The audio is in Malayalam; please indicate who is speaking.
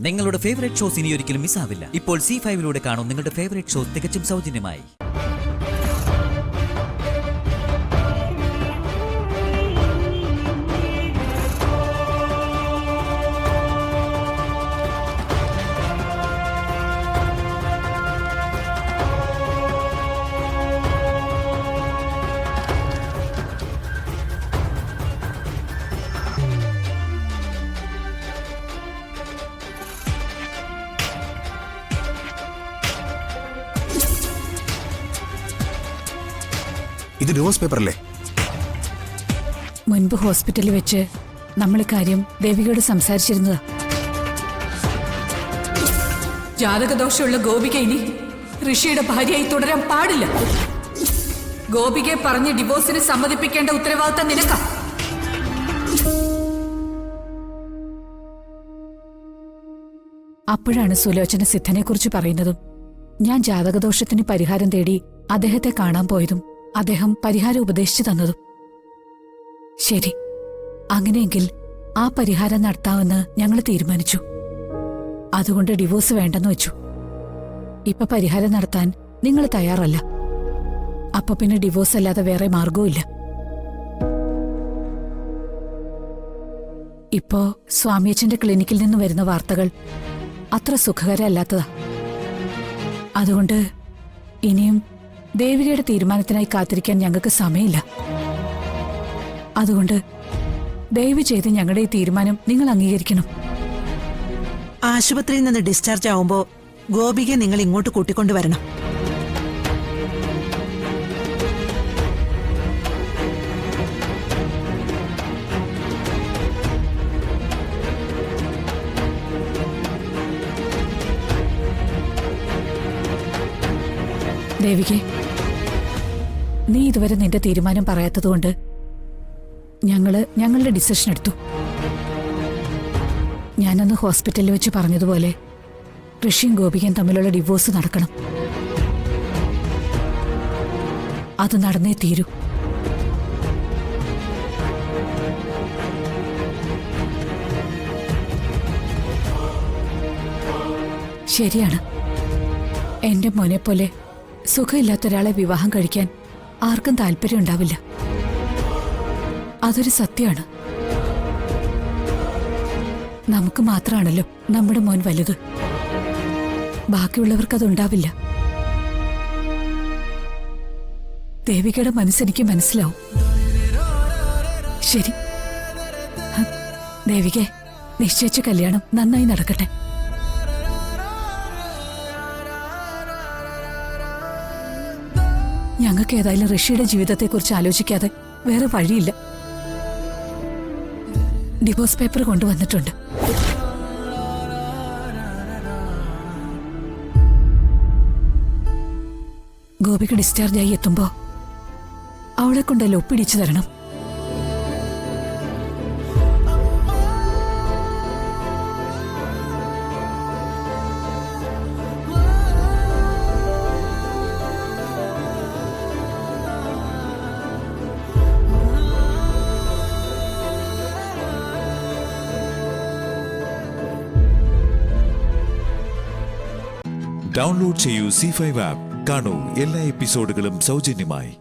Speaker 1: നിങ്ങളുടെ ഫേവറേറ്റ് ഷോസ് ഇനി ഒരിക്കലും മിസ്സാവില്ല. ഇപ്പോൾ C5 കാണും നിങ്ങളുടെ ഫേവറേറ്റ് ഷോസ് തികച്ചും സൗജന്യമായി.
Speaker 2: ഇത് ഡിവോഴ്സ് പേപ്പർ അല്ലേ?
Speaker 3: മുൻപ് ഹോസ്പിറ്റലിൽ വെച്ച് നമ്മൾ ഇക്കാര്യം ദേവികയോട് സംസാരിച്ചിരുന്നതാ.
Speaker 4: ജാതകദോഷമുള്ള ഗോപിക ഇനി ഋഷിയുടെ ഭാര്യയായി തുടരാൻ പാടില്ല. ഗോപികയെ പറഞ്ഞ് ഡിവോഴ്സിന് സമ്മതിപ്പിക്കേണ്ട ഉത്തരവാദിത്തം നിനക്കാ.
Speaker 3: അപ്പോഴാണ് സുലോചന സിദ്ധനെ കുറിച്ച് പറയുന്നതും ഞാൻ ജാതകദോഷത്തിന് പരിഹാരം തേടി അദ്ദേഹത്തെ കാണാൻ പോയതും അദ്ദേഹം പരിഹാരം ഉപദേശിച്ചു തന്നതും. ശരി, അങ്ങനെയെങ്കിൽ ആ പരിഹാരം നടത്താമെന്ന് ഞങ്ങൾ തീരുമാനിച്ചു. അതുകൊണ്ട് ഡിവോഴ്സ് വേണ്ടെന്ന് വെച്ചു. ഇപ്പൊ പരിഹാരം നടത്താൻ നിങ്ങൾ തയ്യാറല്ല. അപ്പൊ പിന്നെ ഡിവോഴ്സ് അല്ലാതെ വേറെ മാർഗവുമില്ല. ഇപ്പോ സ്വാമിയച്ഛന്റെ ക്ലിനിക്കിൽ നിന്ന് വരുന്ന വാർത്തകൾ അത്ര സുഖകരമല്ലാത്തതാ. അതുകൊണ്ട് ഇനിയും ദേവികയുടെ തീരുമാനത്തിനായി കാത്തിരിക്കാൻ ഞങ്ങൾക്ക് സമയമില്ല. അതുകൊണ്ട് ദയവ് ചെയ്ത് ഞങ്ങളുടെ ഈ തീരുമാനം നിങ്ങൾ അംഗീകരിക്കണം.
Speaker 5: ആശുപത്രിയിൽ നിന്ന് ഡിസ്ചാർജ് ആവുമ്പോ ഗോപികയെ നിങ്ങൾ ഇങ്ങോട്ട് കൂട്ടിക്കൊണ്ടുവരണം.
Speaker 3: ദേവികെ, നീ ഇതുവരെ നിന്റെ തീരുമാനം പറയാത്തതുകൊണ്ട് ഞങ്ങളുടെ ഡിസിഷൻ എടുത്തു. ഞാനന്ന് ഹോസ്പിറ്റലിൽ വെച്ച് പറഞ്ഞതുപോലെ ഋഷിയും ഗോപികയും തമ്മിലുള്ള ഡിവോഴ്സ് നടക്കണം. അത് നടന്നേ തീരൂ. ശരിയാണ്, എന്റെ മോനെ പോലെ സുഖമില്ലാത്ത ഒരാളെ വിവാഹം കഴിക്കാൻ ആർക്കും താല്പര്യം ഉണ്ടാവില്ല. അതൊരു സത്യമാണ്. നമുക്ക് മാത്രമാണല്ലോ നമ്മുടെ മോൻ വലുത്. ബാക്കിയുള്ളവർക്കതുണ്ടാവില്ല. ദേവികയുടെ മനസ്സെനിക്ക് മനസ്സിലാവും. ശരി ദേവികെ, നിശ്ചയിച്ച കല്യാണം നന്നായി നടക്കട്ടെ. ഞങ്ങൾക്ക് ഏതായാലും ഋഷിയുടെ ജീവിതത്തെക്കുറിച്ച് ആലോചിക്കാതെ വേറെ വഴിയില്ല. ഡിവോഴ്സ് പേപ്പർ കൊണ്ടുവന്നിട്ടുണ്ട്. ഗോപിക ഡിസ്ചാർജായി എത്തുമ്പോ അവളെ കൊണ്ടല്ലോ ഒപ്പിടിച്ചു തരണം.
Speaker 6: ഡൗൺലോഡ് ചെയ്യൂ C5 ആപ്പ്. കാണൂ എല്ലാ എപ്പിസോഡുകളും സൗജന്യമായി.